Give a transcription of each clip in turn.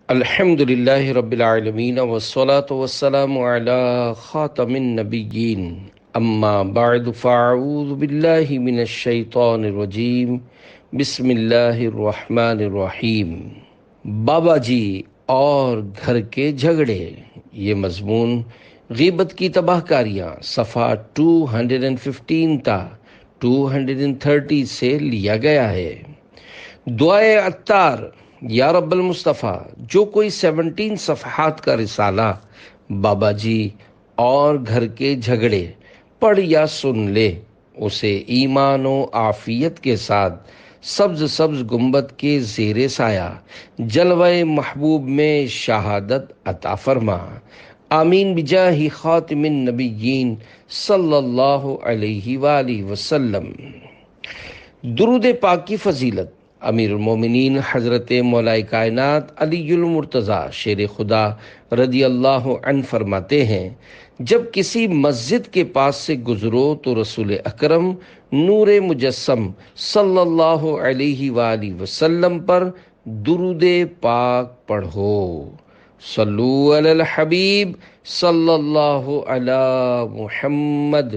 الحمد للہ رب العالمین والصلاة والسلام علی خاتم النبیین اما بعد فاعوذ باللہ من الشیطان الرجیم بسم اللہ الرحمن الرحیم۔ بابا جی اور گھر کے جھگڑے، یہ مضمون غیبت کی تباہ کاریاں صفحہ 215 تا 230 سے لیا گیا ہے۔ دعائے عطار، یا رب المصطفیٰ، جو کوئی 17 صفحات کا رسالہ بابا جی اور گھر کے جھگڑے پڑھ یا سن لے، اسے ایمان و عافیت کے ساتھ سبز سبز گنبد کے زیر سایہ جلوہ محبوب میں شہادت عطا فرما، آمین بجاہ خاتم النبیین صلی اللہ علیہ وآلہ وسلم۔ درود پاک کی فضیلت امیر المومنین حضرت مولا کائنات علی المرتضیٰ شیر خدا رضی اللہ عنہ فرماتے ہیں، جب کسی مسجد کے پاس سے گزرو تو رسول اکرم نور مجسم صلی اللہ علیہ وآلہ وسلم پر درود پاک پڑھو۔ صلو علی الحبیب صلی اللہ علی محمد۔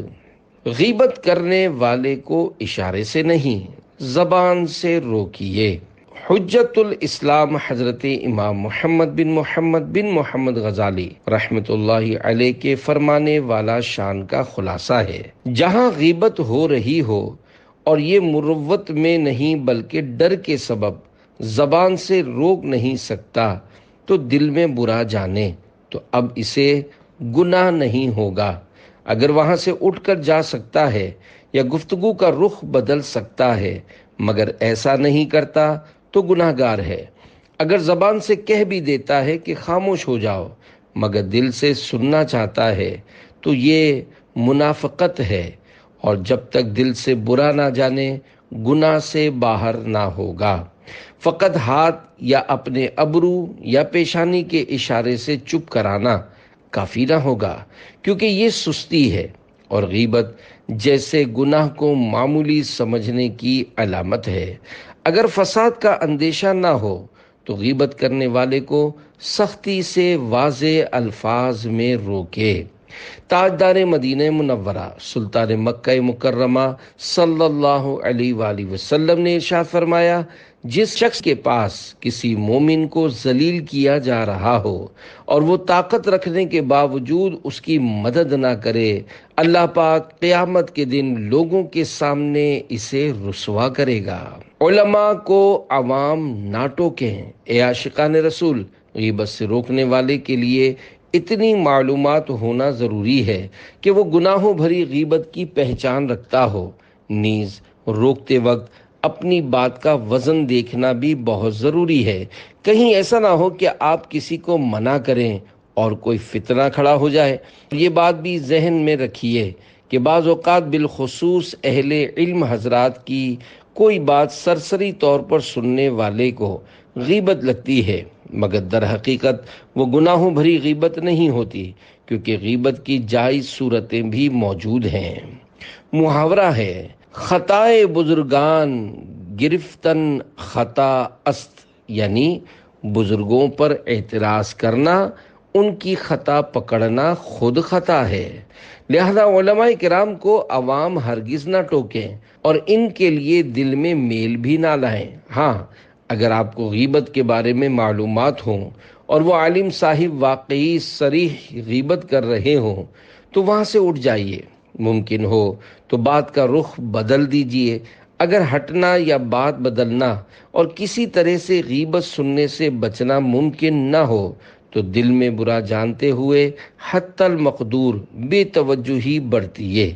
غیبت کرنے والے کو اشارے سے نہیں، زبان سے روکیے۔ حجت الاسلام حضرت امام محمد بن محمد غزالی رحمت اللہ علیہ کے فرمانے والا شان کا خلاصہ ہے، جہاں غیبت ہو رہی ہو اور یہ مروت میں نہیں بلکہ ڈر کے سبب زبان سے روک نہیں سکتا تو دل میں برا جانے تو اب اسے گناہ نہیں ہوگا۔ اگر وہاں سے اٹھ کر جا سکتا ہے یا گفتگو کا رخ بدل سکتا ہے مگر ایسا نہیں کرتا تو گناہ گار ہے۔ اگر زبان سے کہہ بھی دیتا ہے کہ خاموش ہو جاؤ مگر دل سے سننا چاہتا ہے تو یہ منافقت ہے، اور جب تک دل سے برا نہ جانے گناہ سے باہر نہ ہوگا۔ فقط ہاتھ یا اپنے ابرو یا پیشانی کے اشارے سے چپ کرانا کافی نہ ہوگا، کیونکہ یہ سستی ہے اور غیبت جیسے گناہ کو معمولی سمجھنے کی علامت ہے۔ اگر فساد کا اندیشہ نہ ہو تو غیبت کرنے والے کو سختی سے واضح الفاظ میں روکے۔ تاجدار مدینہ منورہ سلطان مکہ مکرمہ صلی اللہ علیہ وآلہ وسلم نے ارشاد فرمایا، جس شخص کے پاس کسی مومن کو ذلیل کیا جا رہا ہو اور وہ طاقت رکھنے کے باوجود اس کی مدد نہ کرے، اللہ پاک قیامت کے دن لوگوں کے سامنے اسے رسوا کرے گا۔ علماء کو عوام نہ ٹوکیں۔ اے عاشقان رسول، غیبت سے روکنے والے کے لیے اتنی معلومات ہونا ضروری ہے کہ وہ گناہوں بھری غیبت کی پہچان رکھتا ہو۔ نیز روکتے وقت اپنی بات کا وزن دیکھنا بھی بہت ضروری ہے، کہیں ایسا نہ ہو کہ آپ کسی کو منع کریں اور کوئی فتنہ کھڑا ہو جائے۔ یہ بات بھی ذہن میں رکھیے کہ بعض اوقات بالخصوص اہل علم حضرات کی کوئی بات سرسری طور پر سننے والے کو غیبت لگتی ہے، مگر در حقیقت وہ گناہوں بھری غیبت نہیں ہوتی، کیونکہ غیبت کی جائز صورتیں بھی موجود ہیں۔ محاورہ ہے، خطائے بزرگان گرفتن خطا است، یعنی بزرگوں پر اعتراض کرنا ان کی خطا پکڑنا خود خطا ہے۔ لہذا علماء کرام کو عوام ہرگز نہ ٹوکیں اور ان کے لیے دل میں میل بھی نہ لائیں۔ ہاں، اگر آپ کو غیبت کے بارے میں معلومات ہوں اور وہ عالم صاحب واقعی صریح غیبت کر رہے ہوں تو وہاں سے اٹھ جائیے، ممکن ہو تو بات کا رخ بدل دیجیے۔ اگر ہٹنا یا بات بدلنا اور کسی طرح سے غیبت سننے سے بچنا ممکن نہ ہو تو دل میں برا جانتے ہوئے حتی المقدور بے توجہی برتیے۔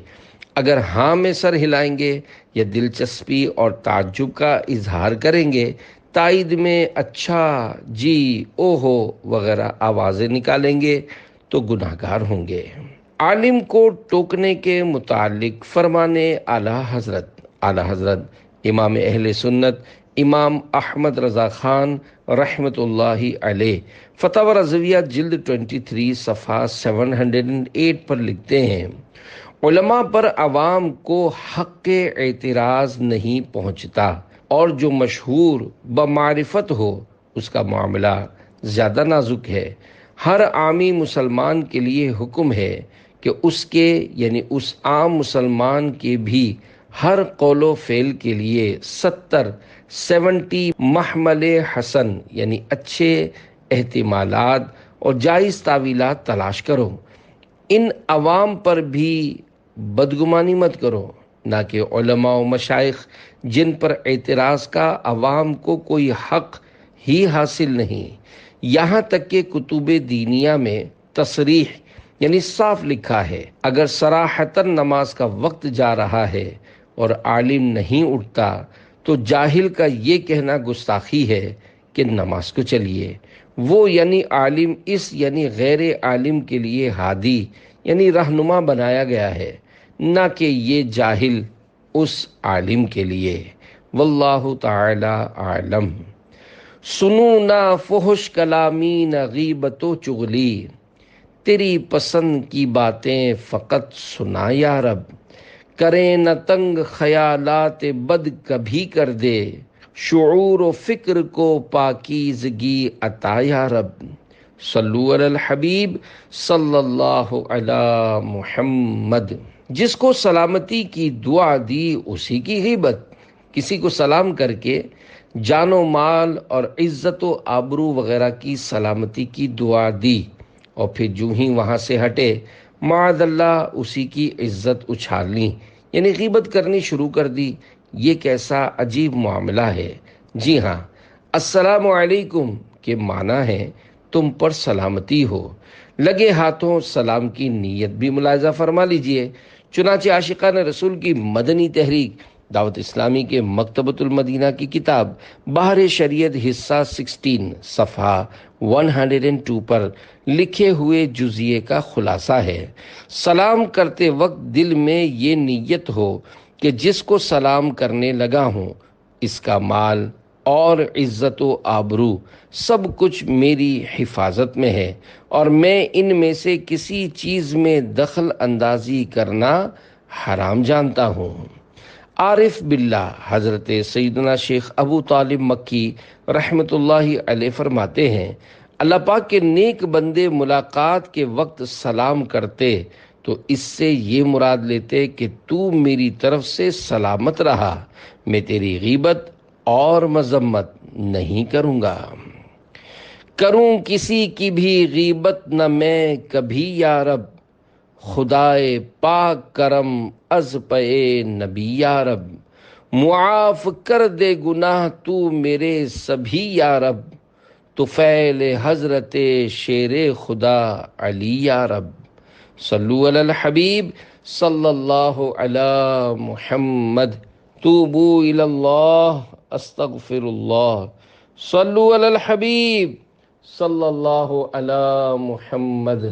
اگر ہاں میں سر ہلائیں گے یا دلچسپی اور تعجب کا اظہار کریں گے، تائید میں اچھا، جی، اوہو وغیرہ آوازیں نکالیں گے تو گناہ گار ہوں گے۔ عالم کو ٹوکنے کے متعلق فرمانے اعلی حضرت امام اہل سنت امام احمد رضا خان رحمت اللہ علیہ فتاوی رضویہ جلد 23 صفحہ 708 پر لکھتے ہیں، علماء پر عوام کو حق اعتراض نہیں پہنچتا، اور جو مشہور بمعرفت ہو اس کا معاملہ زیادہ نازک ہے۔ ہر عامی مسلمان کے لیے حکم ہے کہ اس کے یعنی اس عام مسلمان کے بھی ہر قول و فعل کے لیے 70 محمل حسن یعنی اچھے احتمالات اور جائز تعویلات تلاش کرو۔ ان عوام پر بھی بدگمانی مت کرو، نہ کہ علماء و مشائخ جن پر اعتراض کا عوام کو کوئی حق ہی حاصل نہیں۔ یہاں تک کہ کتب دینیہ میں تصریح یعنی صاف لکھا ہے، اگر صراحتاً نماز کا وقت جا رہا ہے اور عالم نہیں اٹھتا تو جاہل کا یہ کہنا گستاخی ہے کہ نماز کو چلیے۔ وہ یعنی عالم اس یعنی غیر عالم کے لیے ہادی یعنی رہنما بنایا گیا ہے، نہ کہ یہ جاہل اس عالم کے لیے۔ واللہ تعالی اعلم۔ سنو نہ فحش کلامی نہ غیبت و چغلی، تیری پسند کی باتیں فقط سنا یا رب، کریں نہ تنگ خیالات بد کبھی کر دے، شعور و فکر کو پاکیزگی عطا یا رب۔ صلو علی الحبیب صلی اللہ علی محمد۔ جس کو سلامتی کی دعا دی اسی کی غیبت، کسی کو سلام کر کے جان و مال اور عزت و آبرو وغیرہ کی سلامتی کی دعا دی اور پھر جو ہی وہاں سے ہٹے معاذ اللہ اسی کی عزت اچھالنی یعنی غیبت کرنی شروع کر دی، یہ کیسا عجیب معاملہ ہے۔ جی ہاں، السلام علیکم کے معنی ہے تم پر سلامتی ہو، لگے ہاتھوں سلام کی نیت بھی ملاحظہ فرما لیجئے۔ چنانچہ عاشقان رسول کی مدنی تحریک دعوت اسلامی کے مکتبۃ المدینہ کی کتاب بحر شریعت حصہ 16 صفحہ 102 پر لکھے ہوئے جزیے کا خلاصہ ہے، سلام کرتے وقت دل میں یہ نیت ہو کہ جس کو سلام کرنے لگا ہوں اس کا مال اور عزت و آبرو سب کچھ میری حفاظت میں ہے اور میں ان میں سے کسی چیز میں دخل اندازی کرنا حرام جانتا ہوں۔ عارف باللہ حضرت سیدنا شیخ ابو طالب مکی رحمۃ اللہ علیہ فرماتے ہیں، اللہ پاک کے نیک بندے ملاقات کے وقت سلام کرتے تو اس سے یہ مراد لیتے کہ تو میری طرف سے سلامت رہا، میں تیری غیبت اور مذمت نہیں کروں گا۔ کروں کسی کی بھی غیبت نہ میں کبھی یا رب، خدائے پاک کرم از پے نبی یا رب، معاف کر دے گناہ تو میرے سبھی یا رب، تو فعل حضرت شیر خدا علی یا رب۔ صلو علی الحبیب صلی اللہ علی محمد۔ توبو الی اللہ استغفر اللہ۔ صلو علی الحبیب صلی اللہ علی محمد۔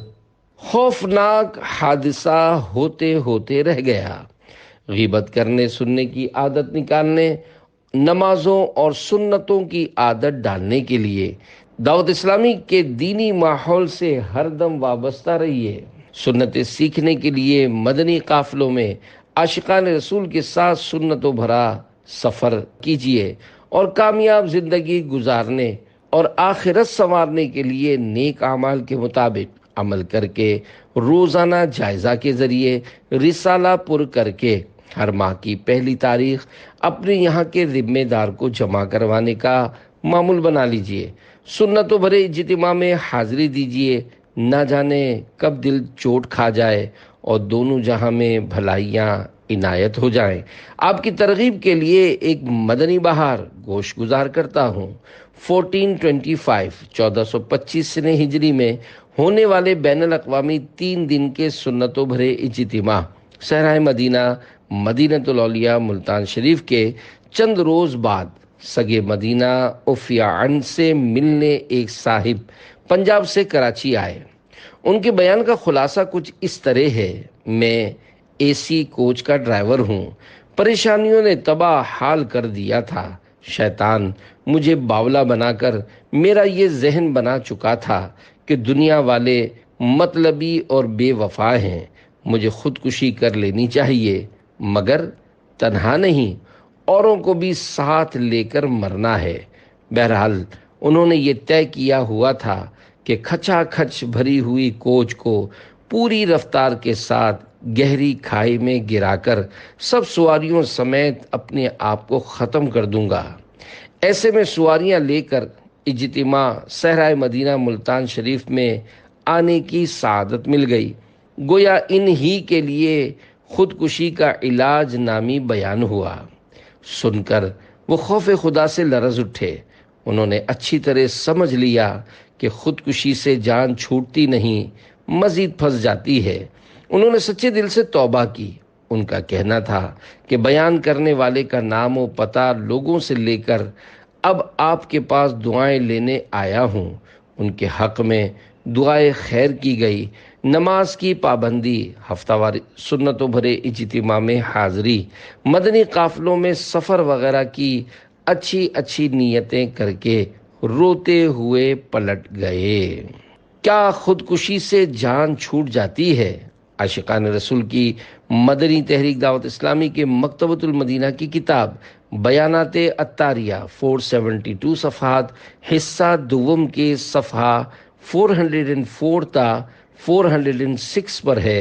خوفناک حادثہ ہوتے ہوتے رہ گیا۔ غیبت کرنے سننے کی عادت نکالنے، نمازوں اور سنتوں کی عادت ڈالنے کے لیے دعوت اسلامی کے دینی ماحول سے ہر دم وابستہ رہیے۔ سنتیں سیکھنے کے لیے مدنی قافلوں میں عاشقان رسول کے ساتھ سنتوں بھرا سفر کیجیے اور کامیاب زندگی گزارنے اور آخرت سنوارنے کے لیے نیک اعمال کے مطابق عمل کر کے روزانہ جائزہ کے ذریعے رسالہ پر کر کے ہر ماہ کی پہلی تاریخ اپنے یہاں کے ذمہ دار کو جمع کروانے کا معمول بنا لیجئے۔ سنتوں بھرے اجتماع میں حاضری دیجئے، نہ جانے کب دل چوٹ کھا جائے اور دونوں جہاں میں بھلائیاں عنایت ہو جائیں۔ آپ کی ترغیب کے لیے ایک مدنی بہار گوش گزار کرتا ہوں۔ 1425 سنہ ہجری میں ہونے والے بین الاقوامی 3 دن کے سنتوں بھرے اجتماع صحرائے مدینہ مدینۃ الاولیاء ملتان شریف کے چند روز بعد سگے مدینہ اوفیاءن سے ملنے ایک صاحب پنجاب سے کراچی آئے۔ ان کے بیان کا خلاصہ کچھ اس طرح ہے: میں AC کوچ کا ڈرائیور ہوں، پریشانیوں نے تباہ حال کر دیا تھا، شیطان مجھے باولا بنا کر میرا یہ ذہن بنا چکا تھا کہ دنیا والے مطلبی اور بے وفا ہیں، مجھے خودکشی کر لینی چاہیے، مگر تنہا نہیں، اوروں کو بھی ساتھ لے کر مرنا ہے۔ بہرحال انہوں نے یہ طے کیا ہوا تھا کہ کھچا کھچ بھری ہوئی کوچ کو پوری رفتار کے ساتھ گہری کھائی میں گرا کر سب سواریوں سمیت اپنے آپ کو ختم کر دوں گا۔ ایسے میں سواریاں لے کر اجتماع صحرائے مدینہ ملتان شریف میں آنے کی سعادت مل گئی۔ گویا ان ہی کے لیے خودکشی کا علاج نامی بیان ہوا۔ سن کر وہ خوف خدا سے لرز اٹھے۔ انہوں نے اچھی طرح سمجھ لیا کہ خودکشی سے جان چھوٹتی نہیں، مزید پھنس جاتی ہے۔ انہوں نے سچے دل سے توبہ کی۔ ان کا کہنا تھا کہ بیان کرنے والے کا نام و پتہ لوگوں سے لے کر اب آپ کے پاس دعائیں لینے آیا ہوں۔ ان کے حق میں دعائے خیر کی گئی، نماز کی پابندی، ہفتہ وار سنتوں بھرے اجتماع میں حاضری، مدنی قافلوں میں سفر وغیرہ کی اچھی اچھی نیتیں کر کے روتے ہوئے پلٹ گئے۔ کیا خودکشی سے جان چھوٹ جاتی ہے؟ عاشقان رسول کی مدنی تحریک دعوت اسلامی کے مکتبۃ المدینہ کی کتاب بیانات عطاریہ 472 صفحات حصہ دوم کے صفحہ 404 تا 406 پر ہے۔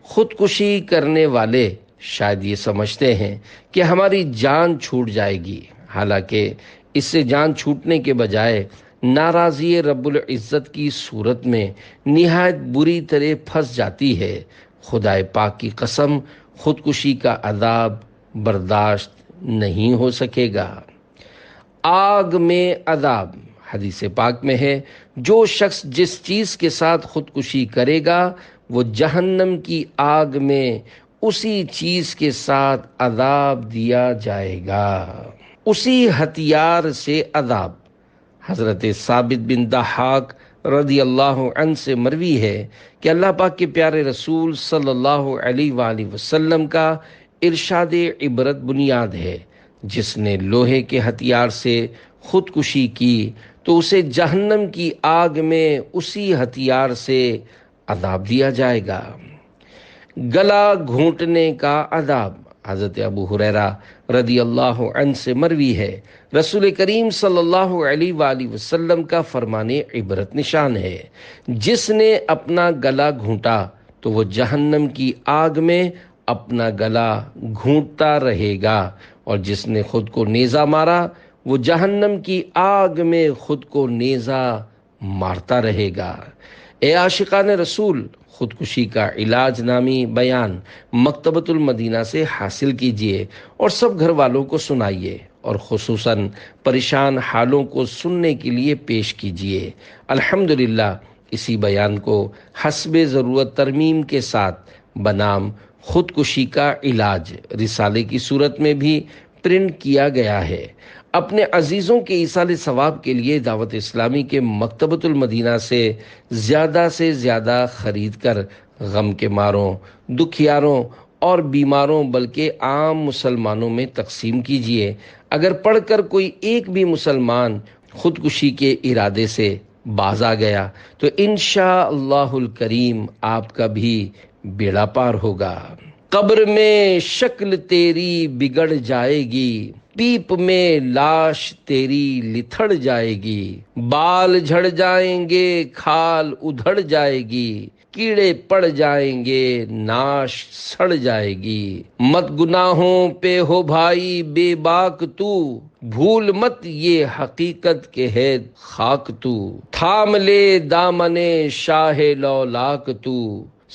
خودکشی کرنے والے شاید یہ سمجھتے ہیں کہ ہماری جان چھوٹ جائے گی، حالانکہ اس سے جان چھوٹنے کے بجائے ناراضی رب العزت کی صورت میں نہایت بری طرح پھنس جاتی ہے۔ خدائے پاک کی قسم، خودکشی کا عذاب برداشت نہیں ہو سکے گا۔ آگ میں عذاب، حدیث پاک میں ہے، جو شخص جس چیز کے ساتھ خودکشی کرے گا وہ جہنم کی آگ میں اسی چیز کے ساتھ عذاب دیا جائے گا، اسی ہتھیار سے عذاب۔ حضرت ثابت بن ضحاک رضی اللہ عنہ سے مروی ہے کہ اللہ پاک کے پیارے رسول صلی اللہ علیہ وآلہ وسلم کا ارشاد عبرت بنیاد ہے، جس نے لوہے کے ہتھیار سے خودکشی کی تو اسے جہنم کی آگ میں اسی ہتھیار سے عذاب دیا جائے گا۔ گلا گھونٹنے کا عذاب، حضرت ابو ہریرہ رضی اللہ عنہ سے مروی ہے، رسول کریم صلی اللہ علیہ وآلہ وسلم کا فرمان عبرت نشان ہے، جس نے اپنا گلا گھونٹا تو وہ جہنم کی آگ میں اپنا گلا گھونٹتا رہے گا، اور جس نے خود کو نیزہ مارا وہ جہنم کی آگ میں خود کو نیزہ مارتا رہے گا۔ اے عاشقان رسول، خودکشی کا علاج نامی بیان مکتبۃ المدینہ سے حاصل کیجیے اور سب گھر والوں کو سنائیے، اور خصوصاً پریشان حالوں کو سننے کے لیے پیش کیجیے۔ الحمدللہ اسی بیان کو حسب ضرورت ترمیم کے ساتھ بنام خودکشی کا علاج رسالے کی صورت میں بھی پرنٹ کیا گیا ہے۔ اپنے عزیزوں کے ایصال ثواب کے لیے دعوت اسلامی کے مکتبۃ المدینہ سے زیادہ خرید کر غم کے ماروں، دکھیاروں اور بیماروں بلکہ عام مسلمانوں میں تقسیم کیجیے۔ اگر پڑھ کر کوئی ایک بھی مسلمان خودکشی کے ارادے سے باز آ گیا تو انشاءاللہ الکریم آپ کا بھی بیڑا پار ہوگا۔ قبر میں شکل تیری بگڑ جائے گی، پیپ میں لاش تیری لتھڑ جائے گی، بال جھڑ جائیں گے، کھال ادھڑ جائے گی، کیڑے پڑ جائیں گے، ناش سڑ جائے گی۔ مت گناہوں پہ ہو بھائی بے باک تو، بھول مت یہ حقیقت کے ہے خاک تو، تھام لے دامن شاہ لولاک تو،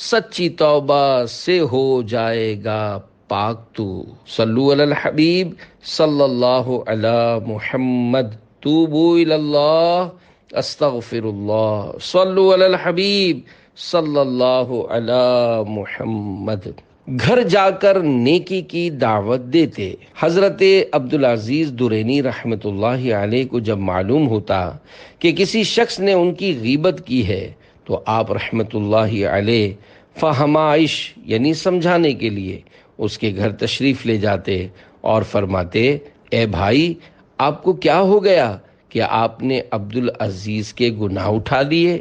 سچی توبہ سے ہو جائے گا پاک تو۔ صلو علی الحبیب صلی اللہ علی محمد، توبوا الی اللہ استغفر اللہ، صلو علی الحبیب صلی اللہ علی محمد۔ گھر جا کر نیکی کی دعوت دیتے۔ حضرت عبدالعزیز درینی رحمۃ اللہ علیہ کو جب معلوم ہوتا کہ کسی شخص نے ان کی غیبت کی ہے تو آپ رحمۃ اللہ علیہ فہمائش یعنی سمجھانے کے لیے اس کے گھر تشریف لے جاتے اور فرماتے، اے بھائی آپ کو کیا ہو گیا کہ آپ نے عبدالعزیز کے گناہ اٹھا لیے؟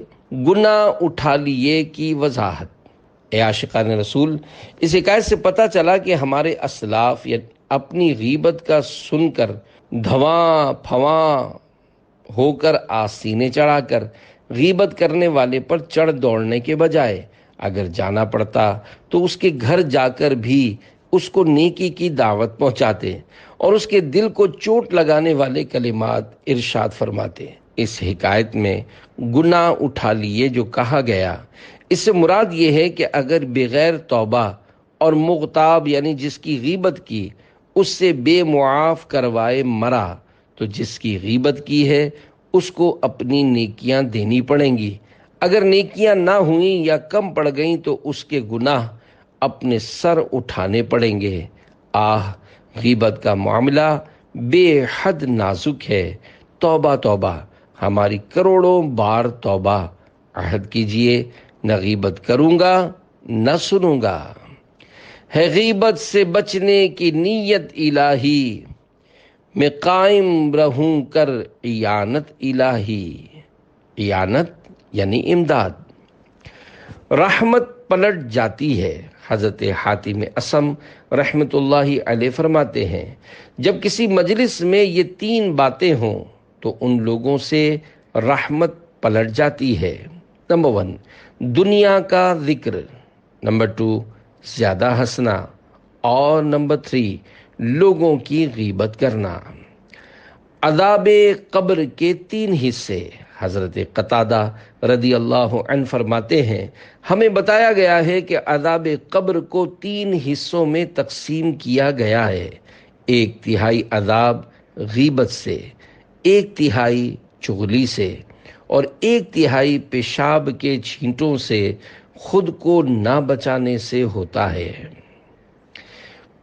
گناہ اٹھا لیے کی وضاحت۔ اے عاشقان رسول، اس حکایت سے پتہ چلا کہ ہمارے اسلاف اپنی غیبت کا سن کر دھواں پھواں ہو کر آستینے چڑھا کر غیبت کرنے والے پر چڑھ دوڑنے کے بجائے اگر جانا پڑتا تو اس کے گھر جا کر بھی اس کو نیکی کی دعوت پہنچاتے اور اس کے دل کو چوٹ لگانے والے کلمات ارشاد فرماتے۔ اس حکایت میں گناہ اٹھا لیے جو کہا گیا، اس سے مراد یہ ہے کہ اگر بغیر توبہ اور مغتاب یعنی جس کی غیبت کی اس سے بے معاف کروائے مرا تو جس کی غیبت کی ہے اس کو اپنی نیکیاں دینی پڑیں گی۔ اگر نیکیاں نہ ہوئیں یا کم پڑ گئیں تو اس کے گناہ اپنے سر اٹھانے پڑیں گے۔ آہ، غیبت کا معاملہ بے حد نازک ہے۔ توبہ توبہ، ہماری کروڑوں بار توبہ۔ عہد کیجئے، نہ غیبت کروں گا نہ سنوں گا۔ ہے غیبت سے بچنے کی نیت الہی، میں قائم رہوں کر اعانت الہی۔ اعانت یعنی امداد۔ رحمت پلٹ جاتی ہے۔ حضرت حاتم اصم رحمت اللہ علیہ فرماتے ہیں، جب کسی مجلس میں یہ 3 باتیں ہوں تو ان لوگوں سے رحمت پلٹ جاتی ہے۔ نمبر 1، دنیا کا ذکر۔ نمبر 2، زیادہ ہنسنا۔ اور نمبر 3، لوگوں کی غیبت کرنا۔ عذاب قبر کے 3 حصے۔ حضرت قتادہ رضی اللہ عنہ فرماتے ہیں، ہمیں بتایا گیا ہے کہ عذاب قبر کو 3 حصوں میں تقسیم کیا گیا ہے۔ 1/3 عذاب غیبت سے، 1/3 چغلی سے، اور 1/3 پیشاب کے چھینٹوں سے خود کو نہ بچانے سے ہوتا ہے۔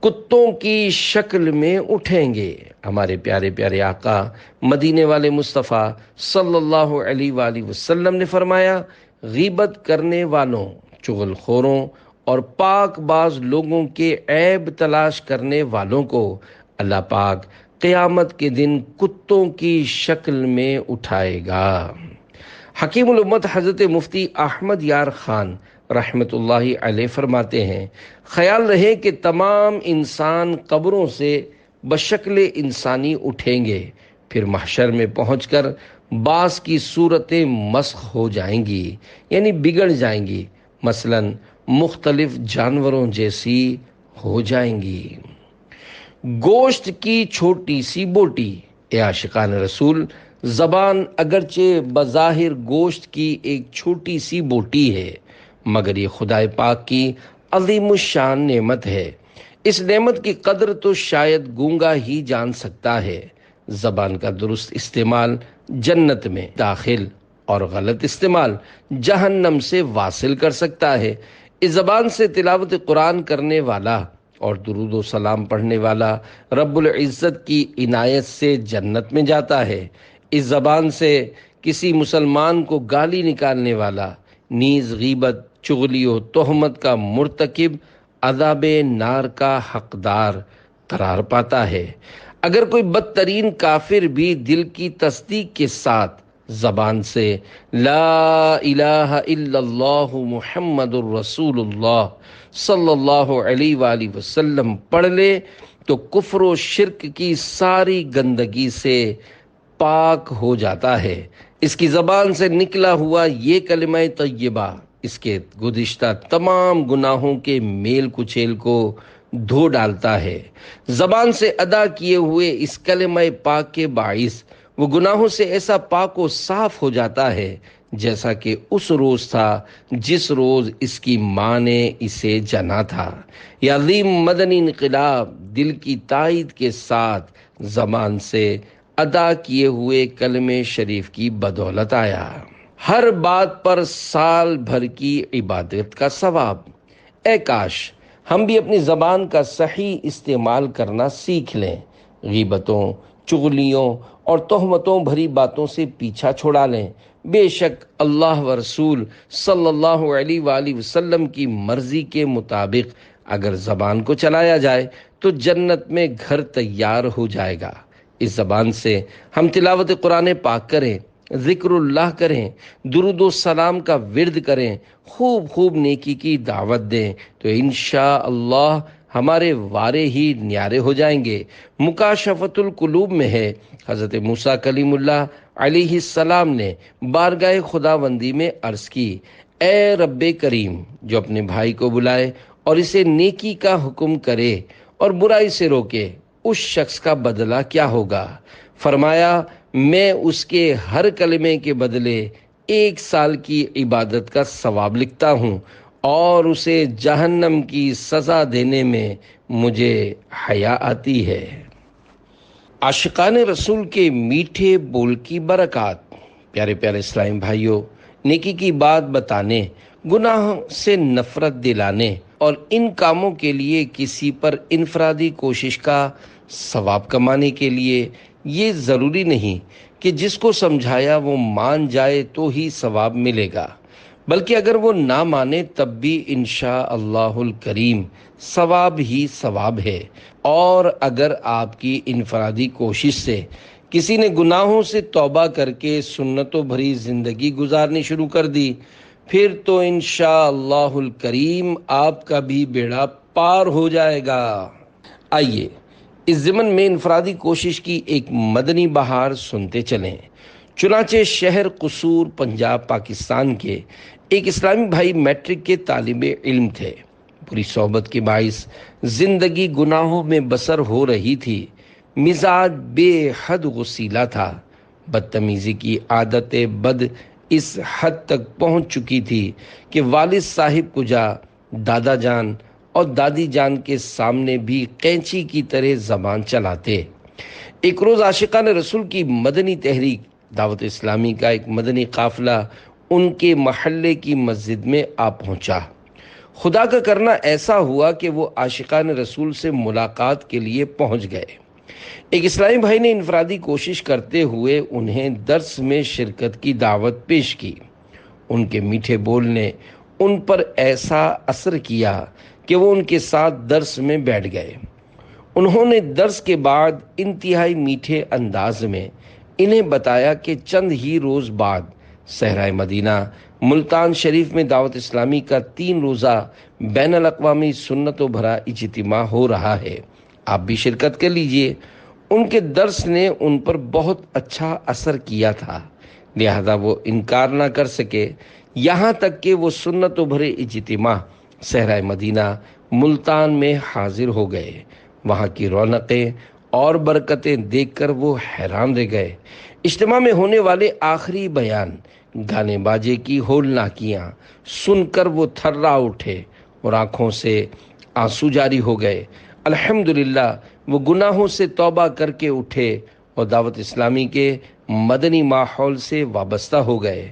کتوں کی شکل میں اٹھیں گے۔ ہمارے پیارے پیارے آقا مدینے والے مصطفیٰ صلی اللہ علیہ وآلہ وسلم نے فرمایا، غیبت کرنے والوں، چغل خوروں اور پاک باز لوگوں کے عیب تلاش کرنے والوں کو اللہ پاک قیامت کے دن کتوں کی شکل میں اٹھائے گا۔ حکیم الامت حضرت مفتی احمد یار خان رحمت اللہ علیہ فرماتے ہیں، خیال رہے کہ تمام انسان قبروں سے بشکل انسانی اٹھیں گے، پھر محشر میں پہنچ کر بعض کی صورتیں مسخ ہو جائیں گی، یعنی بگڑ جائیں گی، مثلا مختلف جانوروں جیسی ہو جائیں گی۔ گوشت کی چھوٹی سی بوٹی۔ اے عاشقان رسول، زبان اگرچہ بظاہر گوشت کی ایک چھوٹی سی بوٹی ہے، مگر یہ خدائے پاک کی عظیم الشان نعمت ہے۔ اس نعمت کی قدر تو شاید گونگا ہی جان سکتا ہے۔ زبان کا درست استعمال جنت میں داخل اور غلط استعمال جہنم سے واصل کر سکتا ہے۔ اس زبان سے تلاوت قرآن کرنے والا اور درود و سلام پڑھنے والا رب العزت کی عنایت سے جنت میں جاتا ہے۔ اس زبان سے کسی مسلمان کو گالی نکالنے والا نیز غیبت، چغلی و تہمت کا مرتکب عذاب نار کا حقدار قرار پاتا ہے۔ اگر کوئی بدترین کافر بھی دل کی تصدیق کے ساتھ زبان سے لا الہ الا اللہ محمد الرسول اللہ صلی اللہ علیہ وآلہ وسلم پڑھ لے تو کفر و شرک کی ساری گندگی سے پاک ہو جاتا ہے۔ اس کی زبان سے نکلا ہوا یہ کلمہ طیبہ اس کے گزشتہ تمام گناہوں کے میل کچیل کو دھو ڈالتا ہے۔ زبان سے ادا کیے ہوئے اس کلمہ پاک کے باعث وہ گناہوں سے ایسا پاک و صاف ہو جاتا ہے جیسا کہ اس روز تھا جس روز اس کی ماں نے اسے جنا تھا۔ یہ عظیم مدنی انقلاب دل کی تائید کے ساتھ زبان سے ادا کیے ہوئے کلمہ شریف کی بدولت آیا۔ ہر بات پر سال بھر کی عبادت کا ثواب۔ اے کاش ہم بھی اپنی زبان کا صحیح استعمال کرنا سیکھ لیں، غیبتوں، چغلیوں اور تہمتوں بھری باتوں سے پیچھا چھڑا لیں۔ بے شک اللہ و رسول صلی اللہ علیہ وآلہ وسلم کی مرضی کے مطابق اگر زبان کو چلایا جائے تو جنت میں گھر تیار ہو جائے گا۔ اس زبان سے ہم تلاوت قرآن پاک کریں، ذکر اللہ کریں، درود و سلام کا ورد کریں، خوب خوب نیکی کی دعوت دیں تو انشاءاللہ ہمارے وارے ہی نیارے ہو جائیں گے۔ مکاشفۃ القلوب میں ہے، حضرت موسیٰ کلیم اللہ علیہ السلام نے بارگاہ خداوندی میں عرض کی، اے رب کریم، جو اپنے بھائی کو بلائے اور اسے نیکی کا حکم کرے اور برائی سے روکے، اس شخص کا بدلہ کیا ہوگا؟ فرمایا، میں اس کے ہر کلمے کے بدلے 1 سال کی عبادت کا ثواب لکھتا ہوں، اور اسے جہنم کی سزا دینے میں مجھے حیا آتی ہے۔ عاشقان رسول کے میٹھے بول کی برکات۔ پیارے پیارے اسلامی بھائیوں، نیکی کی بات بتانے، گناہ سے نفرت دلانے اور ان کاموں کے لیے کسی پر انفرادی کوشش کا ثواب کمانے کے لیے یہ ضروری نہیں کہ جس کو سمجھایا وہ مان جائے تو ہی ثواب ملے گا، بلکہ اگر وہ نہ مانے تب بھی انشاءاللہ الکریم ثواب ہی ثواب ہے۔ اور اگر آپ کی انفرادی کوشش سے کسی نے گناہوں سے توبہ کر کے سنتوں بھری زندگی گزارنی شروع کر دی، پھر تو انشاءاللہ الکریم آپ کا بھی بیڑا پار ہو جائے گا۔ آئیے اس ضمن میں انفرادی کوشش کی ایک مدنی بہار سنتے چلیں۔ چنانچہ شہر قصور، پنجاب، پاکستان کے ایک اسلامی بھائی میٹرک کے طالب علم تھے۔ پوری صحبت کے باعث زندگی گناہوں میں بسر ہو رہی تھی۔ مزاج بے حد غصیلا تھا۔ بدتمیزی کی عادت بد اس حد تک پہنچ چکی تھی کہ والد صاحب کو جا، دادا جان اور دادی جان کے سامنے بھی قینچی کی طرح زبان چلاتے۔ ایک روز عاشقان رسول کی مدنی تحریک دعوت اسلامی کا ایک مدنی قافلہ ان کے محلے کی مسجد میں آ پہنچا۔ خدا کا کرنا ایسا ہوا کہ وہ عاشقان رسول سے ملاقات کے لیے پہنچ گئے۔ ایک اسلامی بھائی نے انفرادی کوشش کرتے ہوئے انہیں درس میں شرکت کی دعوت پیش کی۔ ان کے میٹھے بول نے ان پر ایسا اثر کیا کہ وہ ان کے ساتھ درس میں بیٹھ گئے۔ انہوں نے درس کے بعد انتہائی میٹھے انداز میں انہیں بتایا کہ چند ہی روز بعد صحرائے مدینہ ملتان شریف میں دعوت اسلامی کا 3 روزہ بین الاقوامی سنتوں بھرا اجتماع ہو رہا ہے، آپ بھی شرکت کر لیجئے۔ ان کے درس نے ان پر بہت اچھا اثر کیا تھا، لہذا وہ انکار نہ کر سکے، یہاں تک کہ وہ سنتوں بھرے اجتماع صحرائے مدینہ ملتان میں حاضر ہو گئے۔ وہاں کی رونقیں اور برکتیں دیکھ کر وہ حیران رہ گئے۔ اجتماع میں ہونے والے آخری بیان، گانے باجے کی ہولناکیاں سن کر وہ تھرا اٹھے اور آنکھوں سے آنسو جاری ہو گئے۔ الحمدللہ وہ گناہوں سے توبہ کر کے اٹھے اور دعوت اسلامی کے مدنی ماحول سے وابستہ ہو گئے۔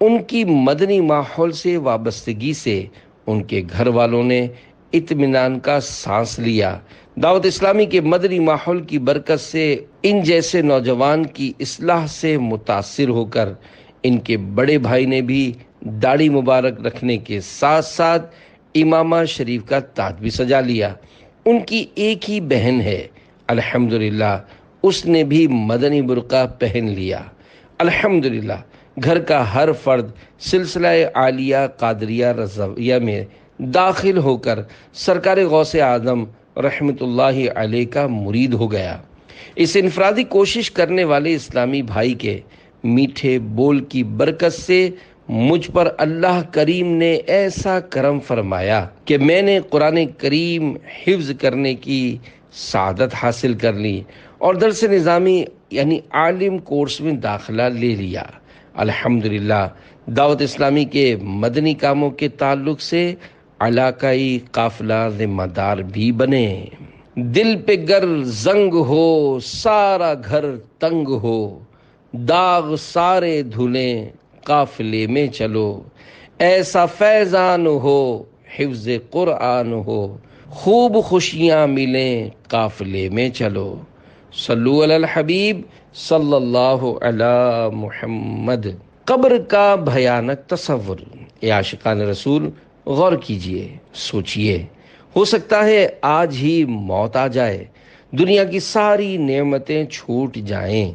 ان کی مدنی ماحول سے وابستگی سے ان کے گھر والوں نے اطمینان کا سانس لیا۔ دعوت اسلامی کے مدنی ماحول کی برکت سے ان جیسے نوجوان کی اصلاح سے متاثر ہو کر ان کے بڑے بھائی نے بھی داڑھی مبارک رکھنے کے ساتھ ساتھ امامہ شریف کا تاج بھی سجا لیا۔ ان کی ایک ہی بہن ہے، الحمدللہ اس نے بھی مدنی برقع پہن لیا۔ الحمدللہ گھر کا ہر فرد سلسلہ عالیہ قادریہ رضویہ میں داخل ہو کر سرکار غوث اعظم رحمت اللہ علیہ کا مرید ہو گیا۔ اس انفرادی کوشش کرنے والے اسلامی بھائی کے میٹھے بول کی برکت سے مجھ پر اللہ کریم نے ایسا کرم فرمایا کہ میں نے قرآن کریم حفظ کرنے کی سعادت حاصل کر لی اور درس نظامی یعنی عالم کورس میں داخلہ لے لیا۔ الحمدللہ دعوت اسلامی کے مدنی کاموں کے تعلق سے علاقائی قافلہ ذمہ دار بھی بنے۔ دل پہ گر زنگ ہو سارا گھر تنگ ہو، داغ سارے دھلیں قافلے میں چلو، ایسا فیضان ہو حفظ قرآن ہو، خوب خوشیاں ملیں قافلے میں چلو۔ صلو علی الحبیب صلی اللہ علی محمد۔ قبر کا بھیانک تصور۔ اے عاشقان رسول، غور کیجئے، سوچئے، ہو سکتا ہے آج ہی موت آ جائے، دنیا کی ساری نعمتیں چھوٹ جائیں،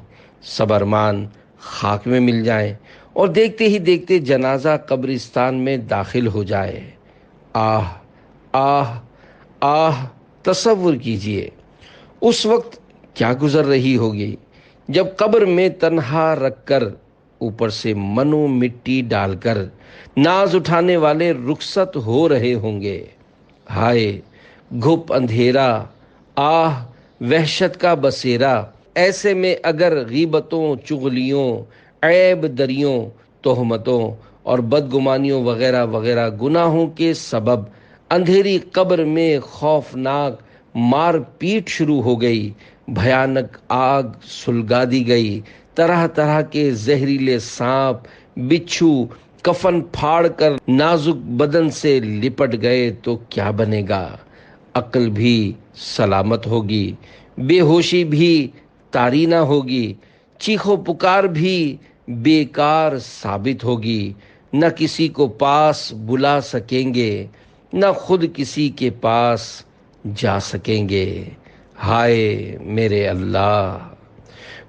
سب ارمان خاک میں مل جائیں اور دیکھتے ہی دیکھتے جنازہ قبرستان میں داخل ہو جائے۔ آہ آہ آہ، تصور کیجئے اس وقت کیا گزر رہی ہوگی، جب قبر میں تنہا رکھ کر اوپر سے منو مٹی ڈال کر ناز اٹھانے والے رخصت ہو رہے ہوں گے۔ ہائے گھپ اندھیرا، آہ وحشت کا بسیرا، ایسے میں اگر غیبتوں، چغلیوں، عیب دریوں، تہمتوں اور بدگمانیوں وغیرہ وغیرہ گناہوں کے سبب اندھیری قبر میں خوفناک مار پیٹ شروع ہو گئی، بھیانک آگ سلگا دی گئی، طرح طرح کے زہریلے سانپ، بچھو کفن پھاڑ کر نازک بدن سے لپٹ گئے تو کیا بنے گا؟ عقل بھی سلامت ہوگی، بے ہوشی بھی طاری نہ ہوگی، چیخ و پکار بھی بیکار ثابت ہوگی، نہ کسی کو پاس بلا سکیں گے، نہ خود کسی کے پاس جا سکیں گے۔ ہائے میرے اللہ،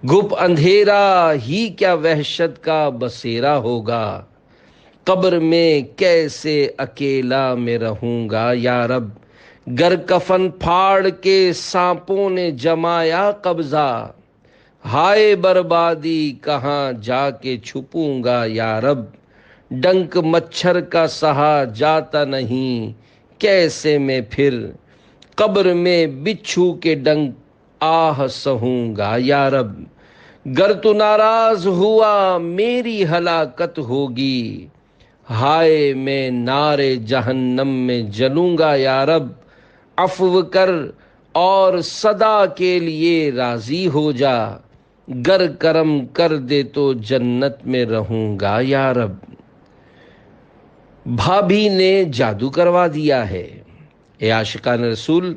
گھپ اندھیرا ہی کیا وحشت کا بسیرا ہوگا، قبر میں کیسے اکیلا میں رہوں گا یا رب، گر کفن پھاڑ کے سانپوں نے جمایا قبضہ، ہائے بربادی کہاں جا کے چھپوں گا یا رب، ڈنک مچھر کا سہا جاتا نہیں، کیسے میں پھر قبر میں بچھو کے ڈنک آہ سہوں گا یا رب، گر تو ناراض ہوا میری ہلاکت ہوگی، ہائے میں نار جہنم میں جلوں گا یا رب، عفو کر اور صدا کے لیے راضی ہو جا، گر کرم کر دے تو جنت میں رہوں گا یا رب۔ بھابھی نے جادو کروا دیا ہے۔ اے عاشقان رسول،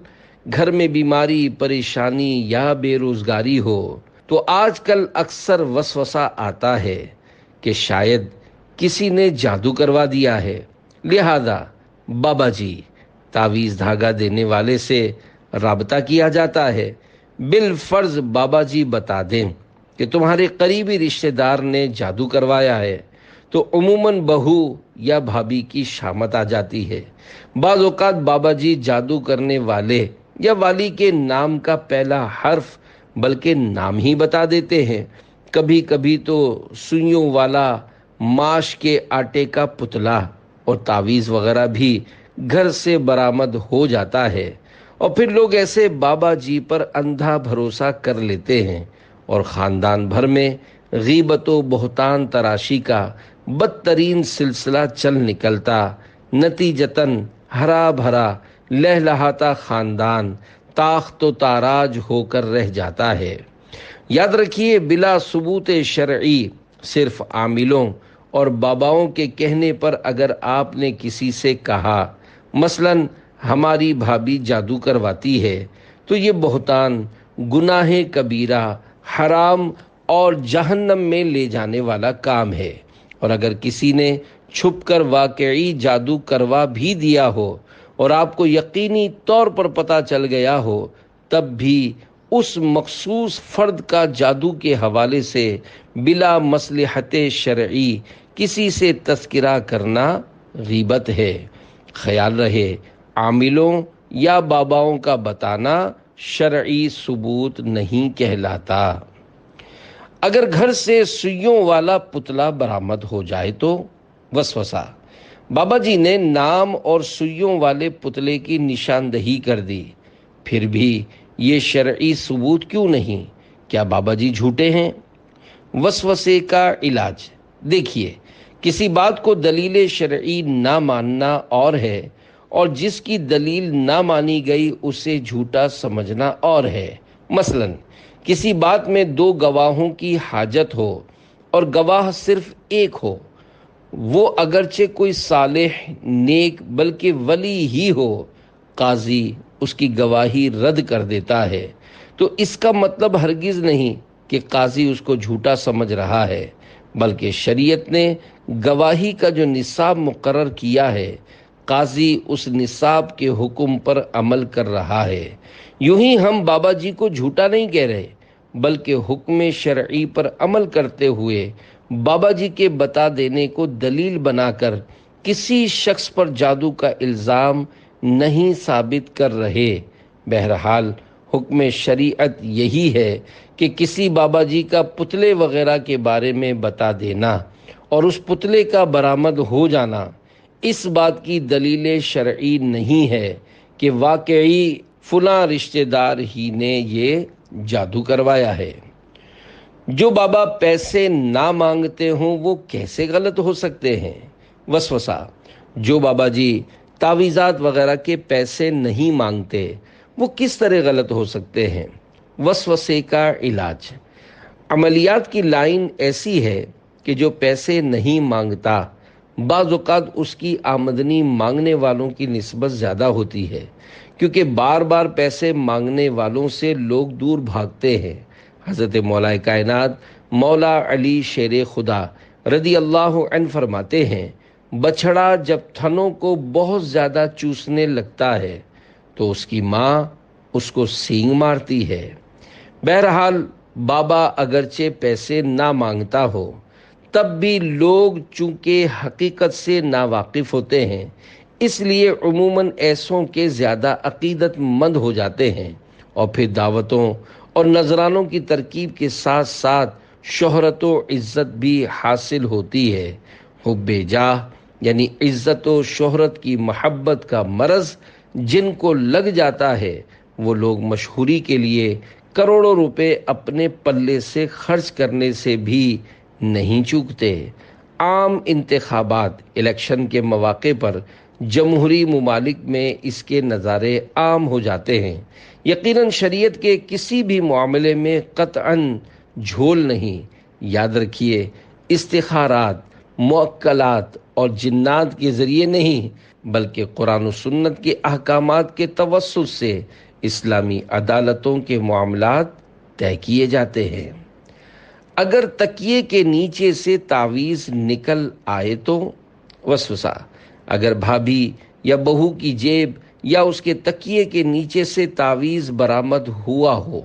گھر میں بیماری، پریشانی یا بے روزگاری ہو تو آج کل اکثر وسوسہ آتا ہے کہ شاید کسی نے جادو کروا دیا ہے، لہذا بابا جی، تعویذ دھاگا دینے والے سے رابطہ کیا جاتا ہے۔ بالفرض بابا جی بتا دیں کہ تمہارے قریبی رشتہ دار نے جادو کروایا ہے تو عموماً بہو یا بھابھی کی شامت آ جاتی ہے۔ بعض اوقات بابا جی جادو کرنے والے یا والی کے نام کا پہلا حرف بلکہ نام ہی بتا دیتے ہیں۔ کبھی کبھی تو سوئیوں والا ماش کے آٹے کا پتلا اور تعویذ وغیرہ بھی گھر سے برآمد ہو جاتا ہے، اور پھر لوگ ایسے بابا جی پر اندھا بھروسہ کر لیتے ہیں اور خاندان بھر میں غیبت و بہتان تراشی کا بدترین سلسلہ چل نکلتا، نتیجتاً ہرا بھرا لہلہاتا خاندان تاخت و تاراج ہو کر رہ جاتا ہے۔ یاد رکھیے، بلا ثبوت شرعی، صرف عاملوں اور باباؤں کے کہنے پر اگر آپ نے کسی سے کہا مثلاً ہماری بھابھی جادو کرواتی ہے، تو یہ بہتان، گناہ کبیرہ، حرام اور جہنم میں لے جانے والا کام ہے۔ اور اگر کسی نے چھپ کر واقعی جادو کروا بھی دیا ہو اور آپ کو یقینی طور پر پتہ چل گیا ہو، تب بھی اس مخصوص فرد کا جادو کے حوالے سے بلا مصلحت شرعی کسی سے تذکرہ کرنا غیبت ہے۔ خیال رہے، عاملوں یا باباؤں کا بتانا شرعی ثبوت نہیں کہلاتا۔ اگر گھر سے سوئیوں والا پتلا برآمد ہو جائے تو وسوسہ، بابا جی نے نام اور سوئیوں والے پتلے کی نشاندہی کر دی، پھر بھی یہ شرعی ثبوت کیوں نہیں؟ کیا بابا جی جھوٹے ہیں؟ وسوسے کا علاج دیکھیے، کسی بات کو دلیل شرعی نہ ماننا اور ہے، اور جس کی دلیل نہ مانی گئی اسے جھوٹا سمجھنا اور ہے۔ مثلاً کسی بات میں دو گواہوں کی حاجت ہو اور گواہ صرف ایک ہو، وہ اگرچہ کوئی صالح، نیک بلکہ ولی ہی ہو، قاضی اس کی گواہی رد کر دیتا ہے، تو اس کا مطلب ہرگز نہیں کہ قاضی اس کو جھوٹا سمجھ رہا ہے، بلکہ شریعت نے گواہی کا جو نصاب مقرر کیا ہے، قاضی اس نصاب کے حکم پر عمل کر رہا ہے۔ یوں ہی ہم بابا جی کو جھوٹا نہیں کہہ رہے، بلکہ حکم شرعی پر عمل کرتے ہوئے بابا جی کے بتا دینے کو دلیل بنا کر کسی شخص پر جادو کا الزام نہیں ثابت کر رہے۔ بہرحال حکم شریعت یہی ہے کہ کسی بابا جی کا پتلے وغیرہ کے بارے میں بتا دینا اور اس پتلے کا برآمد ہو جانا اس بات کی دلیل شرعی نہیں ہے کہ واقعی فلاں رشتہ دار ہی نے یہ جادو کروایا ہے۔ جو بابا پیسے نہ مانگتے ہوں وہ کیسے غلط ہو سکتے ہیں؟ وسوسہ: جو بابا جی تعویذات وغیرہ کے پیسے نہیں مانگتے وہ کس طرح غلط ہو سکتے ہیں؟ وسوسے کا علاج: عملیات کی لائن ایسی ہے کہ جو پیسے نہیں مانگتا بعض اوقات اس کی آمدنی مانگنے والوں کی نسبت زیادہ ہوتی ہے، کیونکہ بار بار پیسے مانگنے والوں سے لوگ دور بھاگتے ہیں۔ حضرت مولا کائنات مولا علی شیر خدا رضی اللہ عنہ فرماتے ہیں، بچڑا جب تھنوں کو بہت زیادہ چوسنے لگتا ہے تو اس کی ماں اس کو سینگ مارتی ہے۔ بہرحال بابا اگرچہ پیسے نہ مانگتا ہو تب بھی لوگ چونکہ حقیقت سے ناواقف ہوتے ہیں، اس لیے عموماً ایسوں کے زیادہ عقیدت مند ہو جاتے ہیں اور پھر دعوتوں اور نذرانوں کی ترکیب کے ساتھ ساتھ شہرت و عزت بھی حاصل ہوتی ہے۔ حب جاہ یعنی عزت و شہرت کی محبت کا مرض جن کو لگ جاتا ہے وہ لوگ مشہوری کے لیے کروڑوں روپے اپنے پلے سے خرچ کرنے سے بھی نہیں چوکتے۔ عام انتخابات الیکشن کے مواقع پر جمہوری ممالک میں اس کے نظارے عام ہو جاتے ہیں۔ یقیناً شریعت کے کسی بھی معاملے میں قطعاً جھول نہیں۔ یاد رکھیے، استخارات، موکلات اور جنات کے ذریعے نہیں بلکہ قرآن و سنت کے احکامات کے توسط سے اسلامی عدالتوں کے معاملات طے کیے جاتے ہیں۔ اگر تکیے کے نیچے سے تعویذ نکل آئے تو؟ وسوسہ: اگر بھابھی یا بہو کی جیب یا اس کے تکیے کے نیچے سے تعویذ برآمد ہوا ہو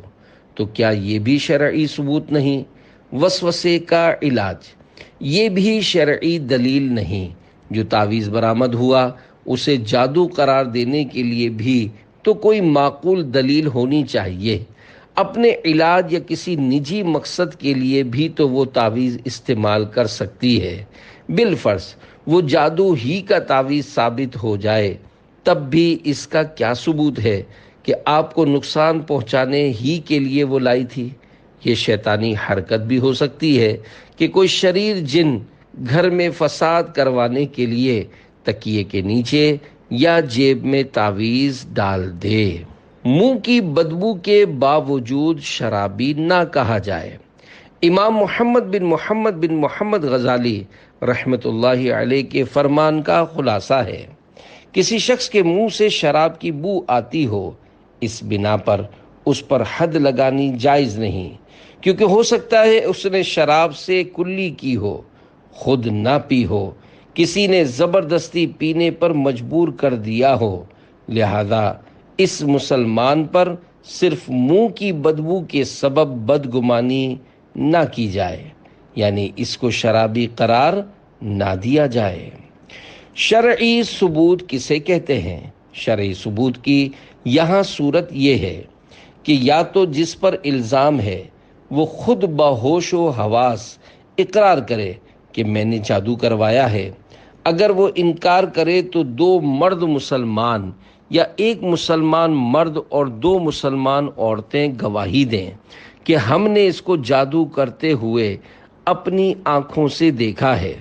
تو کیا یہ بھی شرعی ثبوت نہیں؟ وسوسے کا علاج: یہ بھی شرعی دلیل نہیں۔ جو تعویذ برآمد ہوا اسے جادو قرار دینے کے لیے بھی تو کوئی معقول دلیل ہونی چاہیے۔ اپنے علاج یا کسی نجی مقصد کے لیے بھی تو وہ تعویذ استعمال کر سکتی ہے۔ بالفرض وہ جادو ہی کا تعویذ ثابت ہو جائے تب بھی اس کا کیا ثبوت ہے کہ آپ کو نقصان پہنچانے ہی کے لیے وہ لائی تھی؟ یہ شیطانی حرکت بھی ہو سکتی ہے کہ کوئی شریر جن گھر میں فساد کروانے کے لیے تکیے کے نیچے یا جیب میں تعویذ ڈال دے۔ منہ کی بدبو کے باوجود شرابی نہ کہا جائے۔ امام محمد بن محمد غزالی رحمت اللہ علیہ کے فرمان کا خلاصہ ہے، کسی شخص کے منہ سے شراب کی بو آتی ہو اس بنا پر اس پر حد لگانی جائز نہیں، کیونکہ ہو سکتا ہے اس نے شراب سے کلی کی ہو، خود نہ پی ہو، کسی نے زبردستی پینے پر مجبور کر دیا ہو، لہذا اس مسلمان پر صرف منہ کی بدبو کے سبب بدگمانی نہ کی جائے، یعنی اس کو شرابی قرار نہ دیا جائے۔ شرعی ثبوت کسے کہتے ہیں؟ شرعی ثبوت کی یہاں صورت یہ ہے کہ یا تو جس پر الزام ہے وہ خود بہوش و حواس اقرار کرے کہ میں نے جادو کروایا ہے۔ اگر وہ انکار کرے تو دو مرد مسلمان یا ایک مسلمان مرد اور دو مسلمان عورتیں گواہی دیں کہ ہم نے اس کو جادو کرتے ہوئے اپنی آنکھوں سے دیکھا ہے۔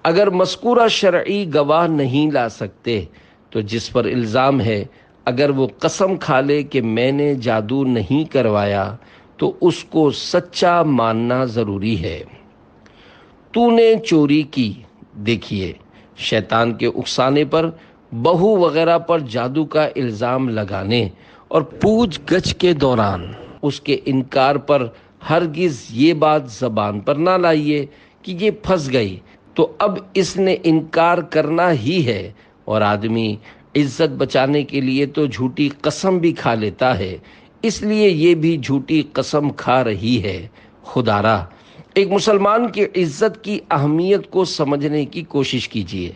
اگر مذکورہ شرعی گواہ نہیں لا سکتے تو جس پر الزام ہے اگر وہ قسم کھا لے کہ میں نے جادو نہیں کروایا تو اس کو سچا ماننا ضروری ہے۔ تو نے چوری کی، دیکھیے شیطان کے اکسانے پر بہو وغیرہ پر جادو کا الزام لگانے اور پوچھ گچھ کے دوران اس کے انکار پر ہرگز یہ بات زبان پر نہ لائیے کہ یہ پھنس گئی تو اب اس نے انکار کرنا ہی ہے، اور آدمی عزت بچانے کے لیے تو جھوٹی قسم بھی کھا لیتا ہے، اس لیے یہ بھی جھوٹی قسم کھا رہی ہے۔ خدارا ایک مسلمان کی عزت کی اہمیت کو سمجھنے کی کوشش کیجیے۔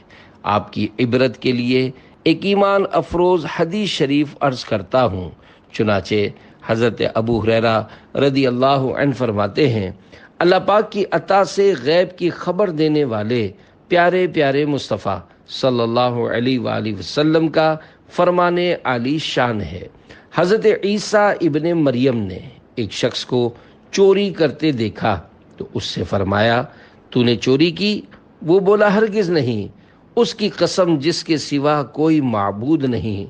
آپ کی عبرت کے لیے ایک ایمان افروز حدیث شریف عرض کرتا ہوں، چنانچہ حضرت ابو ہریرہ رضی اللہ عنہ فرماتے ہیں، اللہ پاک کی عطا سے غیب کی خبر دینے والے پیارے پیارے مصطفیٰ صلی اللہ علیہ وآلہ وسلم کا فرمان عالی شان ہے۔ حضرت عیسیٰ ابن مریم نے ایک شخص کو چوری کرتے دیکھا تو اس سے فرمایا، تو نے چوری کی؟ وہ بولا، ہرگز نہیں، اس کی قسم جس کے سوا کوئی معبود نہیں۔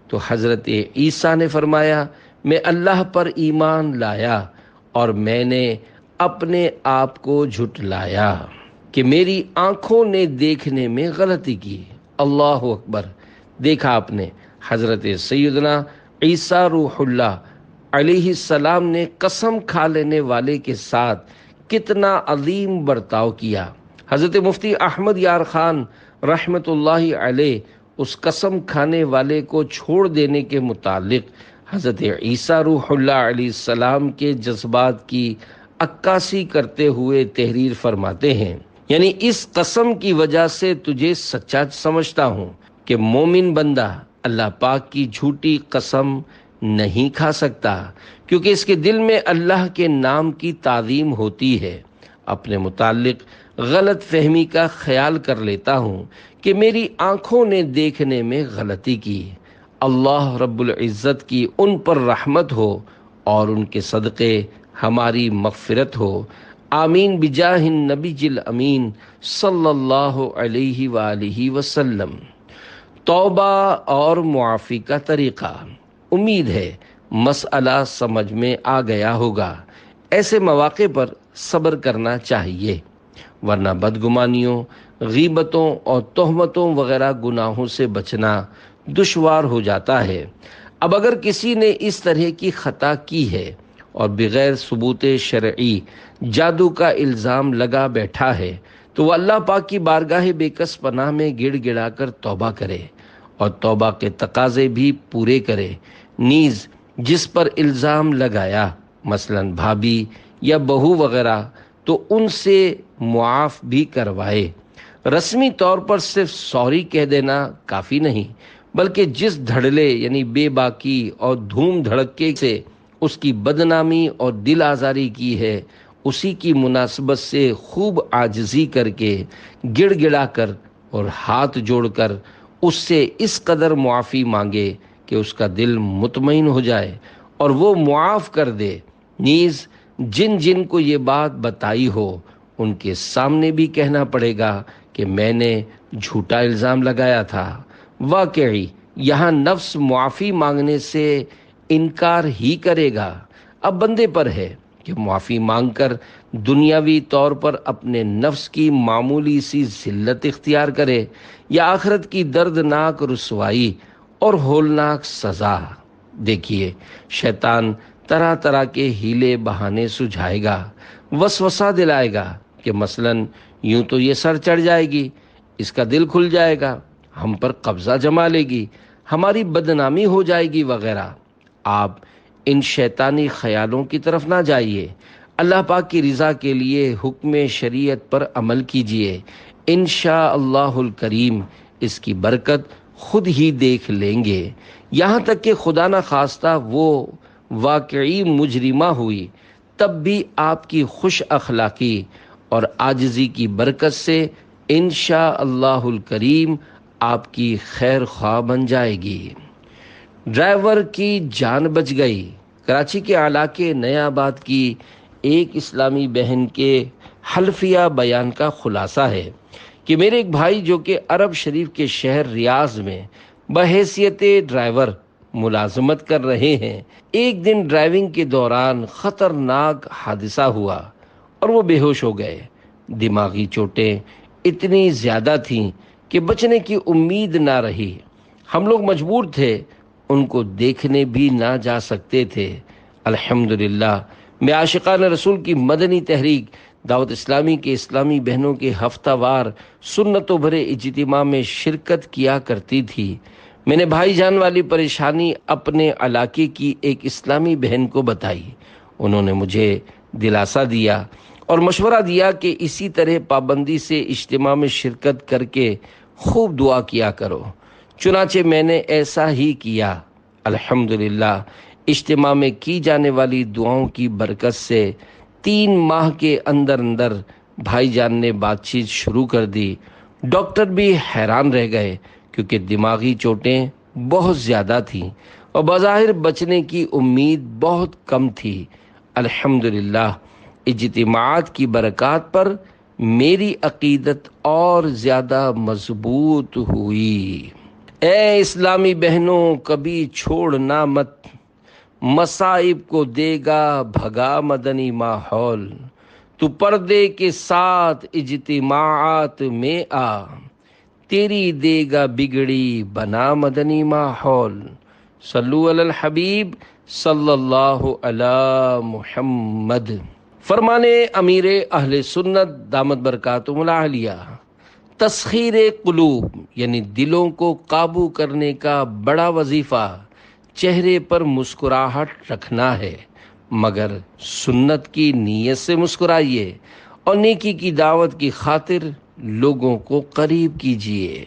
تو حضرت عیسیٰ نے فرمایا، میں اللہ پر ایمان لایا اور میں نے اپنے آپ کو جھٹلایا کہ میری آنکھوں نے دیکھنے میں غلطی کی۔ اللہ اکبر! دیکھا آپ نے، حضرت سیدنا عیسیٰ روح اللہ علیہ السلام نے قسم کھا لینے والے کے ساتھ کتنا عظیم برتاؤ کیا۔ حضرت مفتی احمد یار خان رحمت اللہ علیہ اس قسم کھانے والے کو چھوڑ دینے کے متعلق حضرت عیسیٰ روح اللہ علیہ السلام کے جذبات کی عکاسی کرتے ہوئے تحریر فرماتے ہیں، یعنی اس قسم کی وجہ سے تجھے سچا سمجھتا ہوں کہ مومن بندہ اللہ پاک کی جھوٹی قسم نہیں کھا سکتا، کیونکہ اس کے دل میں اللہ کے نام کی تعظیم ہوتی ہے۔ اپنے متعلق غلط فہمی کا خیال کر لیتا ہوں کہ میری آنکھوں نے دیکھنے میں غلطی کی۔ اللہ رب العزت کی ان پر رحمت ہو اور ان کے صدقے ہماری مغفرت ہو، آمین بجاہ النبی الامین صلی اللہ علیہ وآلہ وسلم۔ توبہ اور معافی کا طریقہ۔ امید ہے مسئلہ سمجھ میں آ گیا ہوگا۔ ایسے مواقع پر صبر کرنا چاہیے، ورنہ بدگمانیوں، غیبتوں اور تہمتوں وغیرہ گناہوں سے بچنا دشوار ہو جاتا ہے۔ اب اگر کسی نے اس طرح کی خطا کی ہے اور بغیر ثبوت شرعی جادو کا الزام لگا بیٹھا ہے تو وہ اللہ پاک کی بارگاہ بے کس پناہ میں گڑ گڑا کر توبہ کرے اور توبہ کے تقاضے بھی پورے کرے، نیز جس پر الزام لگایا مثلا بھابھی یا بہو وغیرہ تو ان سے معاف بھی کروائے۔ رسمی طور پر صرف سوری کہہ دینا کافی نہیں، بلکہ جس دھڑلے یعنی بے باکی اور دھوم دھڑکے سے اس کی بدنامی اور دل آزاری کی ہے، اسی کی مناسبت سے خوب عاجزی کر کے گڑ گڑا کر اور ہاتھ جوڑ کر اس سے اس قدر معافی مانگے کہ اس کا دل مطمئن ہو جائے اور وہ معاف کر دے۔ نیز جن جن کو یہ بات بتائی ہو ان کے سامنے بھی کہنا پڑے گا کہ میں نے جھوٹا الزام لگایا تھا۔ واقعی یہاں نفس معافی مانگنے سے انکار ہی کرے گا۔ اب بندے پر ہے کہ معافی مانگ کر دنیاوی طور پر اپنے نفس کی معمولی سی ذلت اختیار کرے یا آخرت کی دردناک رسوائی اور ہولناک سزا۔ دیکھیے، شیطان طرح طرح کے ہیلے بہانے سجھائے گا، وسوسہ دلائے گا کہ مثلاً یوں تو یہ سر چڑھ جائے گی، اس کا دل کھل جائے گا، ہم پر قبضہ جما لے گی، ہماری بدنامی ہو جائے گی وغیرہ۔ آپ ان شیطانی خیالوں کی طرف نہ جائیے، اللہ پاک کی رضا کے لیے حکم شریعت پر عمل کیجیے، انشاءاللہ الکریم اس کی برکت خود ہی دیکھ لیں گے۔ یہاں تک کہ خدا نہ خواستہ وہ واقعی مجرمہ ہوئی تب بھی آپ کی خوش اخلاقی اور عاجزی کی برکت سے انشاءاللہ الکریم آپ کی خیر خواہ بن جائے گی۔ ڈرائیور کی جان بچ گئی۔ کراچی کے علاقے نیا آباد کی ایک اسلامی بہن کے حلفیہ بیان کا خلاصہ ہے کہ میرے ایک بھائی جو کہ عرب شریف کے شہر ریاض میں بحیثیت ڈرائیور ملازمت کر رہے ہیں، ایک دن ڈرائیونگ کے دوران خطرناک حادثہ ہوا اور وہ بے ہوش ہو گئے۔ دماغی چوٹیں اتنی زیادہ تھیں کہ بچنے کی امید نہ رہی۔ ہم لوگ مجبور تھے، ان کو دیکھنے بھی نہ جا سکتے تھے۔ الحمدللہ میں عاشقان رسول کی مدنی تحریک دعوت اسلامی کے اسلامی بہنوں کے ہفتہ وار سنتوں بھرے اجتماع میں شرکت کیا کرتی تھی۔ میں نے بھائی جان والی پریشانی اپنے علاقے کی ایک اسلامی بہن کو بتائی۔ انہوں نے مجھے دلاسا دیا اور مشورہ دیا کہ اسی طرح پابندی سے اجتماع میں شرکت کر کے خوب دعا کیا کرو۔ چنانچہ میں نے ایسا ہی کیا۔ الحمدللہ اجتماع میں کی جانے والی دعاؤں کی برکت سے 3 ماہ کے اندر اندر بھائی جان نے بات چیت شروع کر دی۔ ڈاکٹر بھی حیران رہ گئے کیونکہ دماغی چوٹیں بہت زیادہ تھیں اور بظاہر بچنے کی امید بہت کم تھی۔ الحمدللہ اجتماعات کی برکات پر میری عقیدت اور زیادہ مضبوط ہوئی۔ اے اسلامی بہنوں، کبھی چھوڑنا مت، مصائب کو دے گا بھگا مدنی ماحول، تو پردے کے ساتھ اجتماعات میں آ، تیری دے گا بگڑی بنا مدنی ماحول۔ صلو علی الحبیب صلی اللہ علی محمد۔ فرمانے امیر اہل سنت دامت برکاتہم العالیہ، تسخیر قلوب یعنی دلوں کو قابو کرنے کا بڑا وظیفہ چہرے پر مسکراہٹ رکھنا ہے، مگر سنت کی نیت سے مسکرائیے اور نیکی کی دعوت کی خاطر لوگوں کو قریب کیجیے۔